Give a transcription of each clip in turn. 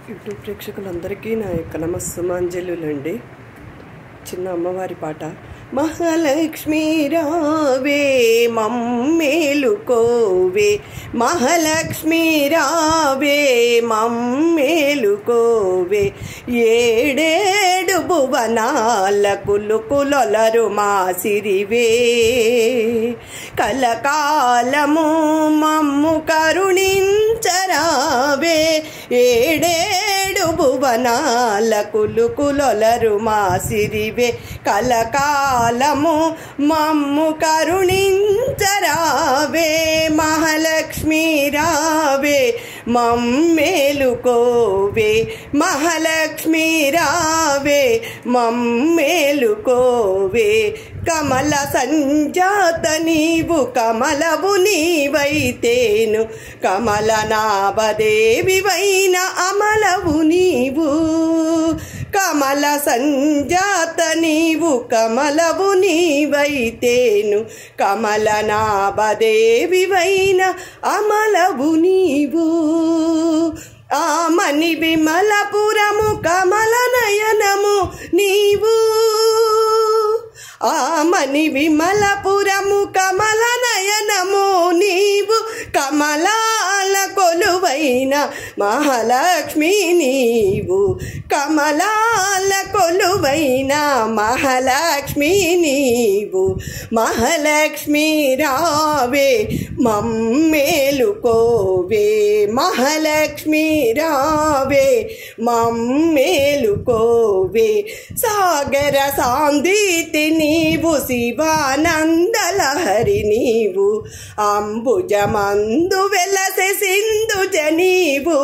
YouTube ప్రేక్షకులందరికీ నా యొక్క నమస్సుమాంజలులండి. చిన్న అమ్మవారి పాట. మహాలక్ష్మి రావే మమ్మేలుకోవే, మహాలక్ష్మి రావే మమ్మేలుకోవే, ఏడేడు భువనాల కులుకులొలరు మా సిరివే, కలకాలము మమ్ము కరుణించరావే, ఏడేడు భువనాల కులుకులొలరు మా సిరివే, కలకాలము మమ్ము కరుణించరావే, మహాలక్ష్మి రావే మమ్మేలుకోవే, మహాలక్ష్మి రావే మమ్మేలుకోవే, కమల సంజాత నీవు కమలవు నీవైతేను, కమల నాభదేవివైన అమలవు నీవు, కమల సంజాత నీవు కమలవు నీవైతేను, కమల నాభదేవివైన అమలవు నీవు, ఆమని విమలపురము కమల నయనము నీవు, ఆమని విమలపురము కమల నయనము నీవు, కమలాల కొలువైన మహాలక్ష్మి నీవు, కమలాల కొలువైన మహాలక్ష్మి నీవు, మహాలక్ష్మి రావే మమ్మేలుకోవే, మహాలక్ష్మి రావే మమ్మేలుకోవే, సాగర సాందీతి నీవు శివానందలహరి నీవు, అంబుజమందు వెలసె సింధుజ నీవు,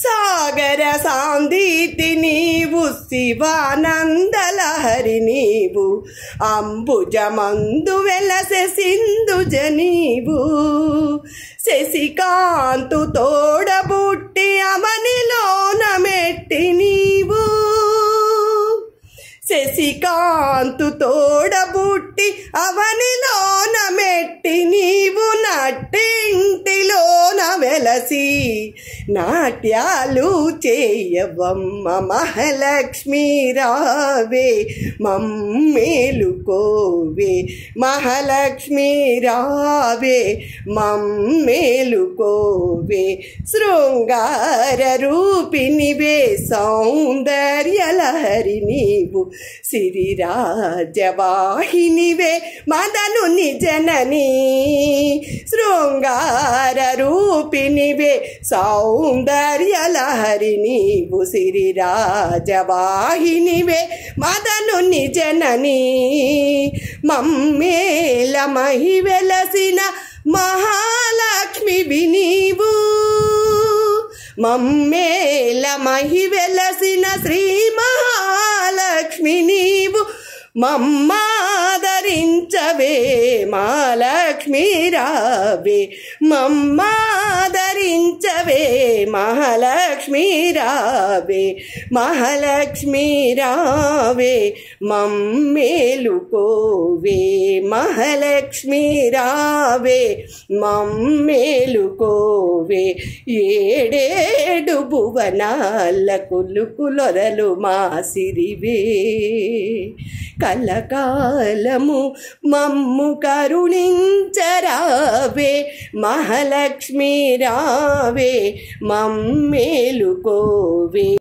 సాగర సాందీతి నీవు శివానందలహరి నీవు, అంబుజమందు వెలసె సింధుజ నీవు, శశికాంతు తోడబుట్టి అవనిలోన మెట్టి నీవు, శశికాంతు తోడబుట్టి అవనిలోన మెట్టి నీవు, నట్టింటిలోన వెలసి నాట్యాలు చేయవమ్మ, మహాలక్ష్మి రావే మమ్మేలుకోవే, మహాలక్ష్మి రావే మమ్మేలుకోవే, శృంగార రూపినివే సౌందర్యలహరి నీవు, సిరిరాజవాహినివే మదనుని జనని, శృంగార రూపినివే సౌందర్యలహరి నీవు, సిరిరాజవాహినివే మదనుని జనని, మమ్మేల మహి వెలసిన మహాలక్ష్మివి నీవు, మమ్మేల మహి వెలసిన శ్రీ మహాలక్ష్మి నీవు, మమ్మాదరించవే మహాలక్ష్మి రావే, మమ్మాదరించవే మహాలక్ష్మి రావే, మహాలక్ష్మి రావే మమ్మేలుకోవే, మహాలక్ష్మి రావే మమ్మేలుకోవే, ఏడేడు భువనాల కులుకులొరలు మా సిరివే, కలకాలము మమ్ము కరుణించరావే, మహాలక్ష్మి రావే మమ్మేలుకోవే.